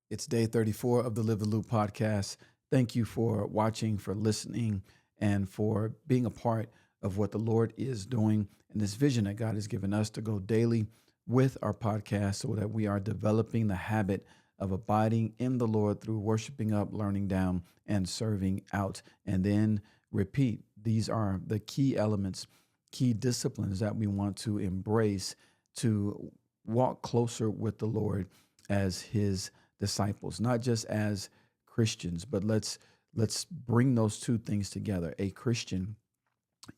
It's day 34 of the Live the Loop podcast. Thank you for watching, for listening, and for being a part of what the Lord is doing and this vision that God has given us to go daily with our podcast so that we are developing the habit of abiding in the Lord through worshiping up, learning down, and serving out. And then repeat. These are the key elements, key disciplines that we want to embrace to walk closer with the Lord as his disciples, not just as Christians, but let's bring those two things together. A Christian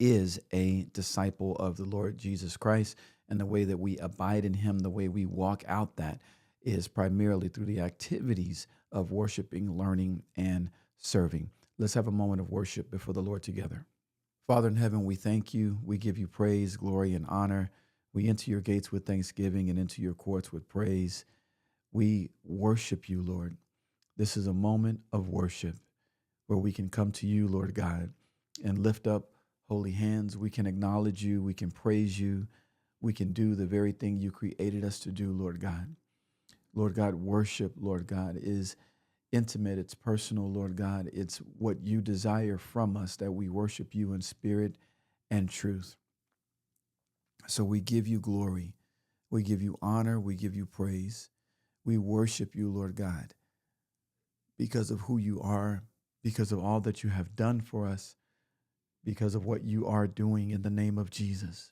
is a disciple of the Lord Jesus Christ, and the way that we abide in him, the way we walk out that is primarily through the activities of worshiping, learning, and serving. Let's have a moment of worship before the Lord together. Father in heaven, we thank you. We give you praise, glory, and honor. We enter your gates with thanksgiving and into your courts with praise. We worship you, Lord. This is a moment of worship where we can come to you, Lord God, and lift up holy hands. We can acknowledge you. We can praise you. We can do the very thing you created us to do, Lord God. Lord God, worship, Lord God, is intimate. It's personal, Lord God. It's what you desire from us, that we worship you in spirit and truth. So we give you glory. We give you honor. We give you praise. We worship you, Lord God, because of who you are, because of all that you have done for us, because of what you are doing in the name of Jesus.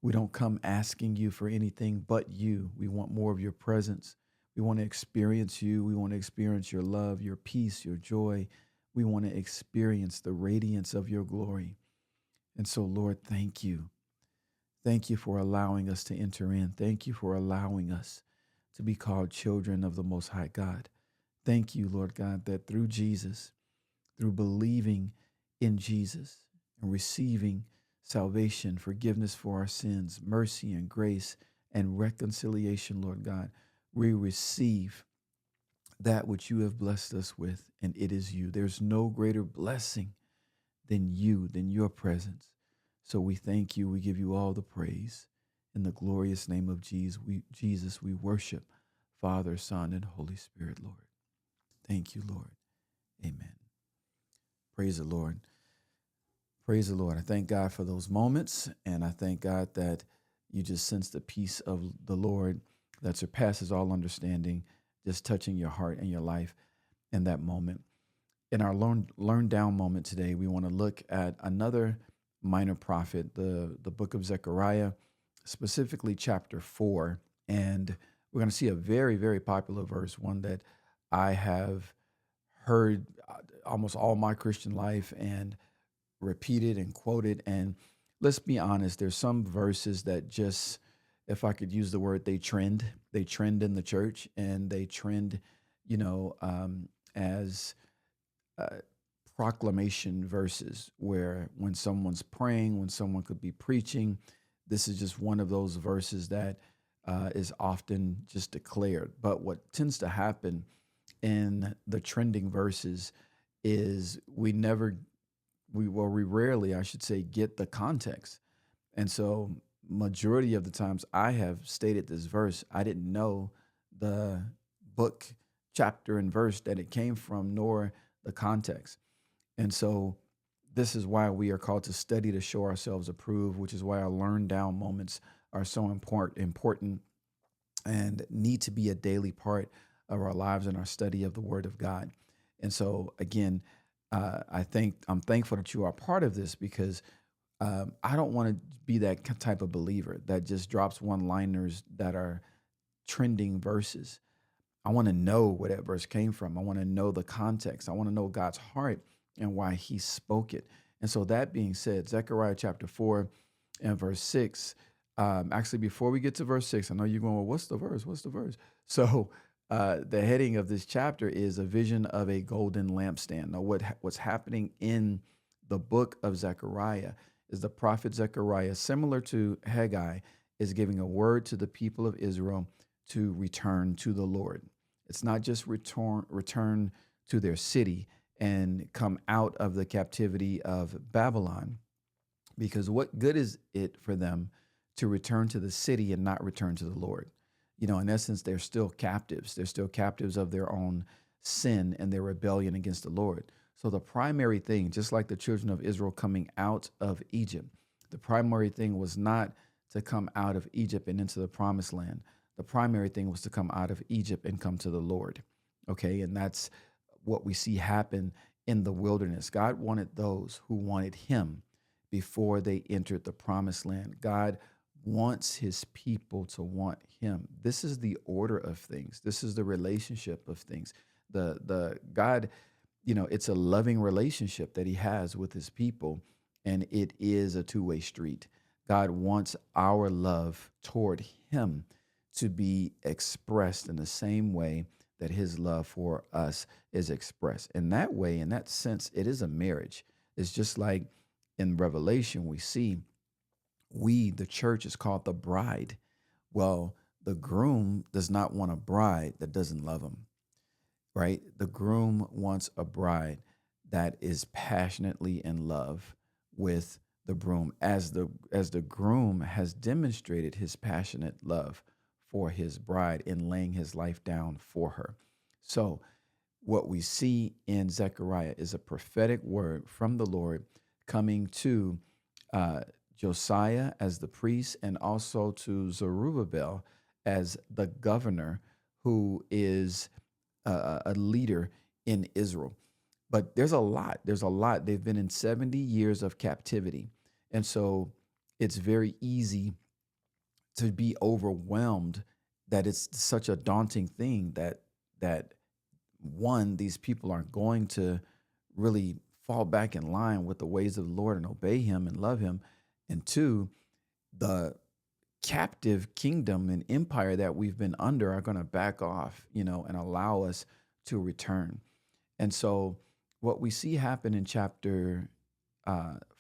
We don't come asking you for anything but you. We want more of your presence. We want to experience you. We want to experience your love, your peace, your joy. We want to experience the radiance of your glory. And so, Lord, thank you. Thank you for allowing us to enter in. Thank you for allowing us to be called children of the Most High God. Thank you, Lord God, that through Jesus, through believing in Jesus and receiving salvation, forgiveness for our sins, mercy and grace and reconciliation, Lord God, we receive that which you have blessed us with, and it is you. There's no greater blessing than you, than your presence. So we thank you. We give you all the praise. In the glorious name of Jesus, we worship Father, Son, and Holy Spirit, Lord. Thank you, Lord. Amen. Praise the Lord. Praise the Lord. I thank God for those moments, and I thank God that you just sense the peace of the Lord that surpasses all understanding, just touching your heart and your life in that moment. In our learn down moment today, we want to look at another minor prophet, the book of Zechariah, specifically chapter 4. And we're going to see a very, very popular verse, one that I have heard almost all my Christian life and repeated and quoted. And let's be honest, there's some verses that just, if I could use the word, they trend in the church, and they trend, as proclamation verses, where when someone's praying, when someone could be preaching, this is just one of those verses that is often just declared. But what tends to happen in the trending verses is we rarely, I should say, get the context. And so majority of the times I have stated this verse, I didn't know the book, chapter, and verse that it came from, nor the context. And so this is why we are called to study to show ourselves approved, which is why our learn down moments are so important and need to be a daily part of our lives and our study of the Word of God. And so, again, I'm thankful that you are part of this, because I don't want to be that type of believer that just drops one-liners that are trending verses. I want to know where that verse came from. I want to know the context. I want to know God's heart and why he spoke it. And so that being said, Zechariah chapter 4 and verse 6, actually, before we get to verse 6, I know you're going, well, what's the verse? What's the verse? So the heading of this chapter is a vision of a golden lampstand. Now, what's happening in the book of Zechariah is the prophet Zechariah, similar to Haggai, is giving a word to the people of Israel to return to the Lord. It's not just return to their city and come out of the captivity of Babylon, because what good is it for them to return to the city and not return to the Lord? In essence, they're still captives. They're still captives of their own sin and their rebellion against the Lord. So the primary thing, just like the children of Israel coming out of Egypt, the primary thing was not to come out of Egypt and into the promised land. The primary thing was to come out of Egypt and come to the Lord. Okay. And that's what we see happen in the wilderness. God wanted those who wanted him before they entered the promised land. God wants his people to want him. This is the order of things. This is the relationship of things. The God, it's a loving relationship that he has with his people, and it is a two-way street. God wants our love toward him to be expressed in the same way that his love for us is expressed. In that way, in that sense, it is a marriage. It's just like in Revelation, we see the church, is called the bride. Well, the groom does not want a bride that doesn't love him, right? The groom wants a bride that is passionately in love with the groom, as the groom has demonstrated his passionate love for his bride in laying his life down for her. So what we see in Zechariah is a prophetic word from the Lord coming to uh, Josiah as the priest, and also to Zerubbabel as the governor, who is a leader in Israel. But there's a lot. There's a lot. They've been in 70 years of captivity. And so it's very easy to be overwhelmed, that it's such a daunting thing that one, these people aren't going to really fall back in line with the ways of the Lord and obey him and love him. And two, the captive kingdom and empire that we've been under are going to back off, and allow us to return. And so what we see happen in chapter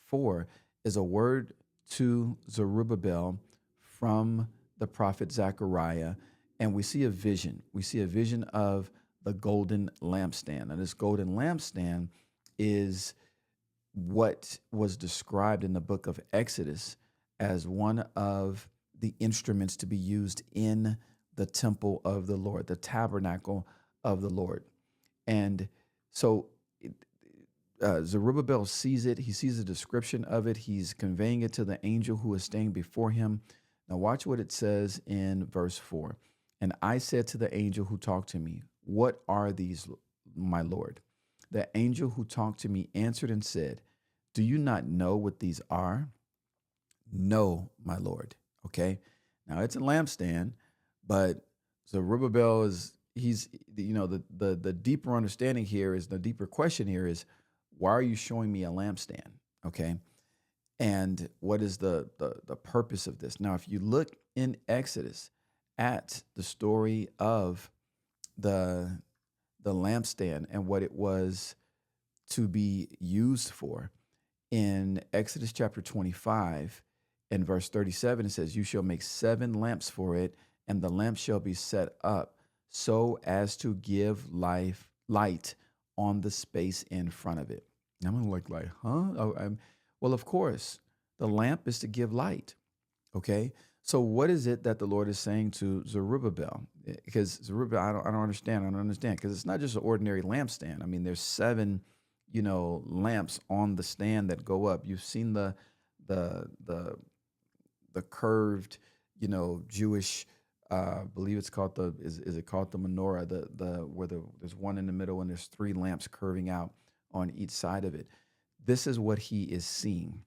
4 is a word to Zerubbabel from the prophet Zechariah, and we see a vision. We see a vision of the golden lampstand. And this golden lampstand is what was described in the book of Exodus as one of the instruments to be used in the temple of the Lord, the tabernacle of the Lord. And so Zerubbabel sees it. He sees a description of it. He's conveying it to the angel who is staying before him. Now, watch what it says in verse 4. And I said to the angel who talked to me, "What are these, my Lord?" The angel who talked to me answered and said, "Do you not know what these are?" "No, my Lord." Okay. Now it's a lampstand, but Zerubbabel he's, the deeper understanding here is, the deeper question here is, why are you showing me a lampstand? Okay. And what is the purpose of this? Now, if you look in Exodus at the story of the lampstand and what it was to be used for, in Exodus chapter 25 and verse 37, it says, "You shall make 7 lamps for it, and the lamps shall be set up so as to give light on the space in front of it." I'm gonna look like, huh? Well, of course, the lamp is to give light. Okay. So what is it that the Lord is saying to Zerubbabel? Because Zerubbabel, I don't understand. I don't understand, because it's not just an ordinary lampstand. I mean, there's 7, lamps on the stand that go up. You've seen the the curved, Jewish. I believe it's called is it called the menorah? There's one in the middle and there's 3 lamps curving out on each side of it. This is what he is seeing.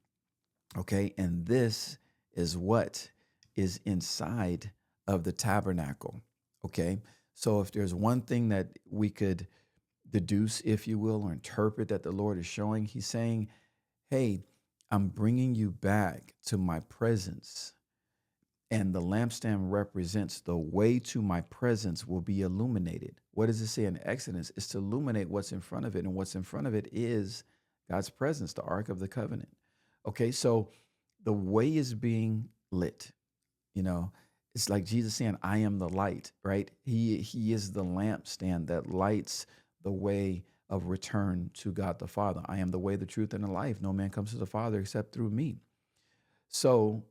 Okay, and this is what is inside of the tabernacle. Okay, so if there's one thing that we could deduce, if you will, or interpret that the Lord is showing, he's saying, "Hey, I'm bringing you back to my presence." And the lampstand represents the way to my presence will be illuminated. What does it say in Exodus? It's to illuminate what's in front of it. And what's in front of it is God's presence, the Ark of the Covenant. Okay, so the way is being lit. It's like Jesus saying, "I am the light," right? He is the lampstand that lights the way of return to God the Father. "I am the way, the truth, and the life. No man comes to the Father except through me." So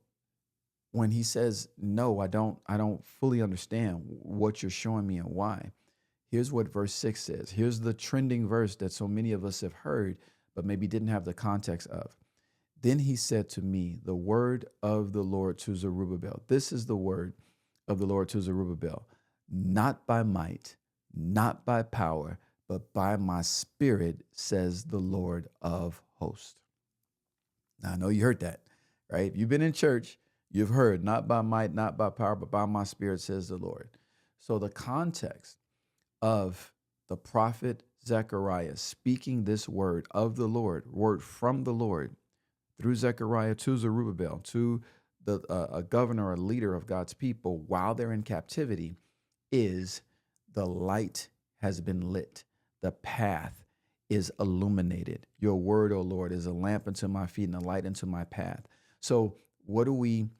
when he says, no, I don't fully understand what you're showing me and why. Here's what verse 6 says. Here's the trending verse that so many of us have heard, but maybe didn't have the context of. Then he said to me, the word of the Lord to Zerubbabel. This is the word of the Lord to Zerubbabel, not by might, not by power, but by my spirit, says the Lord of hosts. Now, I know you heard that, right? If you've been in church, you've heard, not by might, not by power, but by my spirit, says the Lord. So the context of the prophet Zechariah speaking this word of the Lord, word from the Lord, through Zechariah to Zerubbabel, to a governor, a leader of God's people while they're in captivity, is the light has been lit. The path is illuminated. Your word, O Lord, is a lamp unto my feet and a light unto my path. So, what do we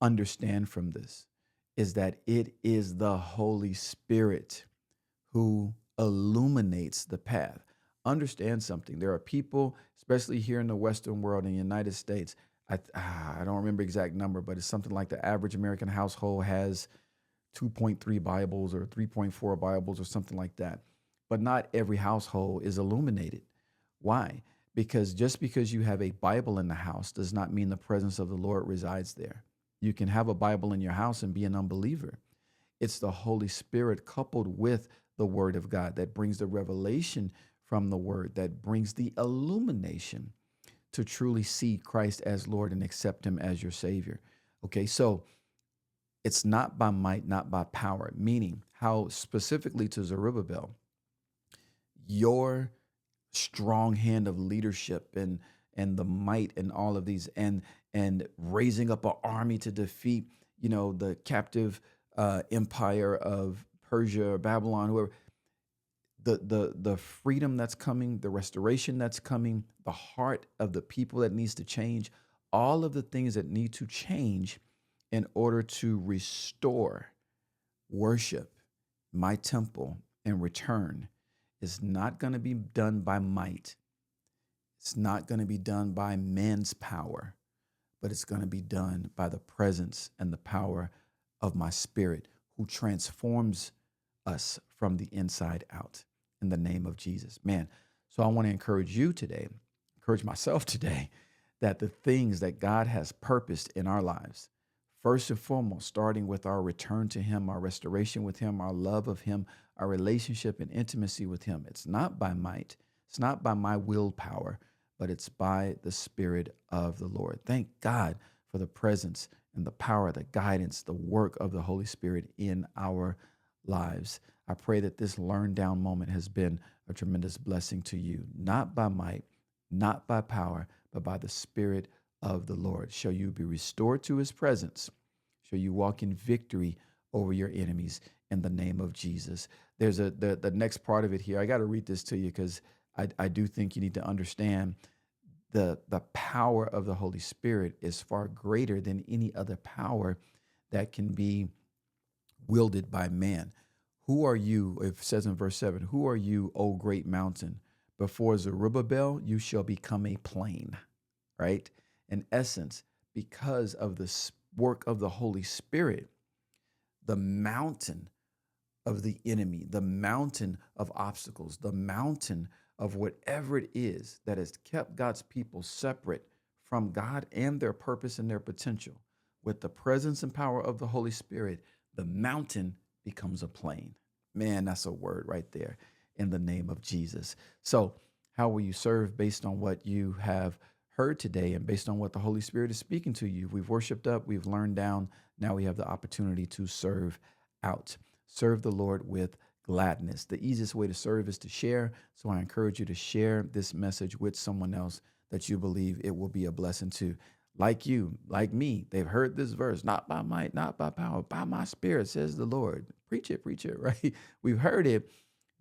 understand from this? Is that it is the Holy Spirit who illuminates the path. Understand something. There are people, especially here in the Western world, in the United States. I don't remember exact number, but it's something like the average American household has 2.3 Bibles or 3.4 Bibles or something like that. But not every household is illuminated. Why? Because just because you have a Bible in the house does not mean the presence of the Lord resides there. You can have a Bible in your house and be an unbeliever. It's the Holy Spirit coupled with the Word of God that brings the revelation from the Word, that brings the illumination to truly see Christ as Lord and accept Him as your Savior. Okay, so it's not by might, not by power, meaning how specifically to Zerubbabel, your strong hand of leadership and the might and all of these and raising up an army to defeat, the captive empire of Persia or Babylon, whoever, the freedom that's coming, the restoration that's coming, the heart of the people that needs to change, all of the things that need to change in order to restore worship, my temple, and return is not going to be done by might. It's not going to be done by man's power, but it's going to be done by the presence and the power of my spirit who transforms us from the inside out in the name of Jesus. Man, so I want to encourage you today, encourage myself today, that the things that God has purposed in our lives, first and foremost, starting with our return to Him, our restoration with Him, our love of Him, our relationship and intimacy with Him. It's not by might, it's not by my willpower, but it's by the Spirit of the Lord. Thank God for the presence and the power, the guidance, the work of the Holy Spirit in our lives. I pray that this learn down moment has been a tremendous blessing to you, not by might, not by power, but by the Spirit of the Lord. Shall you be restored to His presence? Shall you walk in victory over your enemies in the name of Jesus? There's the next part of it here. I got to read this to you because I do think you need to understand the power of the Holy Spirit is far greater than any other power that can be wielded by man. Who are you? It says in verse 7, who are you, O great mountain? Before Zerubbabel, you shall become a plain, right? In essence, because of the work of the Holy Spirit, the mountain of the enemy, the mountain of obstacles, the mountain of whatever it is that has kept God's people separate from God and their purpose and their potential, with the presence and power of the Holy Spirit, the mountain becomes a plain. Man, that's a word right there in the name of Jesus. So, how will you serve based on what you have heard today and based on what the Holy Spirit is speaking to you? We've worshiped up, we've learned down. Now we have the opportunity to serve out. Serve the Lord with gladness. The easiest way to serve is to share. So I encourage you to share this message with someone else that you believe it will be a blessing to. Like you, like me, they've heard this verse, not by might, not by power, by my spirit, says the Lord. Preach it, right? We've heard it,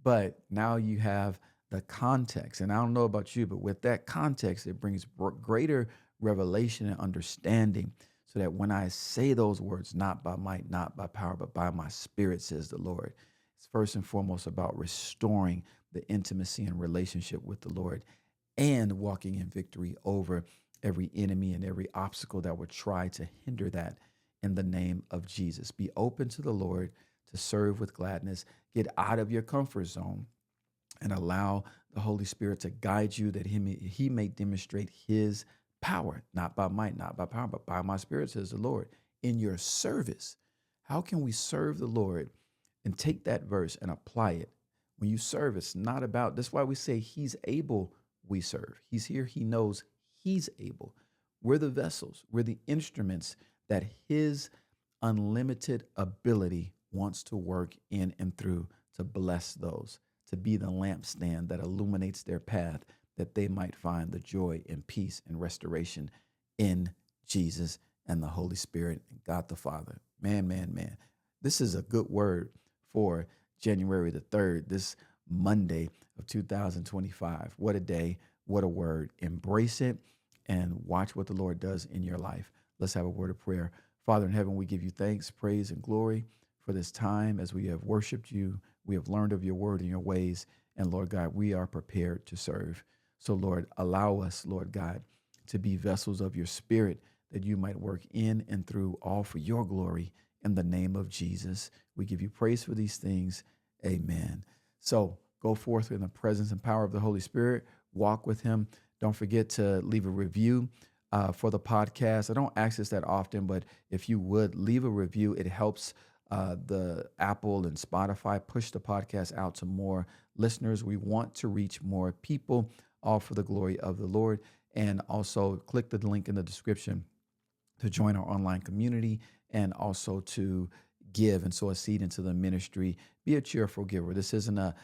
but now you have the context. And I don't know about you, but with that context, it brings greater revelation and understanding so that when I say those words, not by might, not by power, but by my spirit, says the Lord, it's first and foremost about restoring the intimacy and relationship with the Lord and walking in victory over every enemy and every obstacle that would try to hinder that in the name of Jesus. Be open to the Lord to serve with gladness. Get out of your comfort zone and allow the Holy Spirit to guide you that he may demonstrate his power, not by might, not by power, but by my spirit, says the Lord, in your service. How can we serve the Lord and take that verse and apply it? When you serve, it's not about, that's why we say he's able, we serve. He's here, he knows he's able. We're the vessels, we're the instruments that his unlimited ability wants to work in and through to bless those, to be the lampstand that illuminates their path, that they might find the joy and peace and restoration in Jesus and the Holy Spirit and God the Father. Man, man, man. This is a good word for January the 3rd, this Monday of 2025. What a day, what a word. Embrace it and watch what the Lord does in your life. Let's have a word of prayer. Father in heaven, we give you thanks, praise, and glory for this time as we have worshiped you. We have learned of your word and your ways. And Lord God, we are prepared to serve. So Lord, allow us, Lord God, to be vessels of your spirit that you might work in and through, all for your glory. In the name of Jesus, we give you praise for these things. Amen. So go forth in the presence and power of the Holy Spirit. Walk with him. Don't forget to leave a review for the podcast. I don't access that often, but if you would leave a review, it helps the Apple and Spotify push the podcast out to more listeners. We want to reach more people, all for the glory of the Lord. And also click the link in the description to join our online community and also to give and sow a seed into the ministry. Be a cheerful giver. This isn't a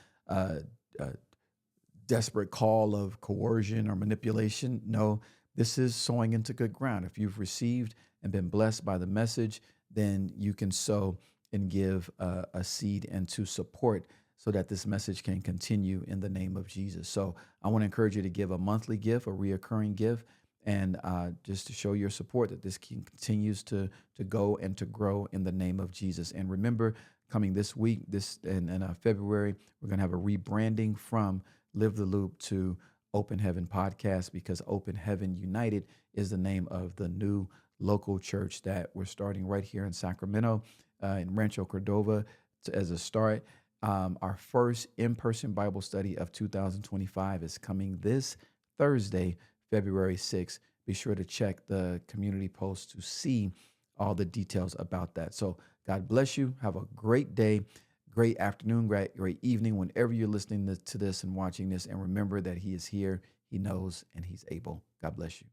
desperate call of coercion or manipulation. No, this is sowing into good ground. If you've received and been blessed by the message, then you can sow and give a seed and to support so that this message can continue in the name of Jesus. So I want to encourage you to give a monthly gift, a reoccurring gift, and just to show your support that this continues to go and to grow in the name of Jesus. And remember, coming this week, this in February, we're going to have a rebranding from Live the Loop to Open Heaven Podcast, because Open Heaven United is the name of the new local church that we're starting right here in Sacramento, in Rancho Cordova as a start. Our first in-person Bible study of 2025 is coming this Thursday, February 6th. Be sure to check the community post to see all the details about that. So God bless you. Have a great day, great afternoon, great evening, whenever you're listening to this and watching this. And remember that he is here, he knows, and he's able. God bless you.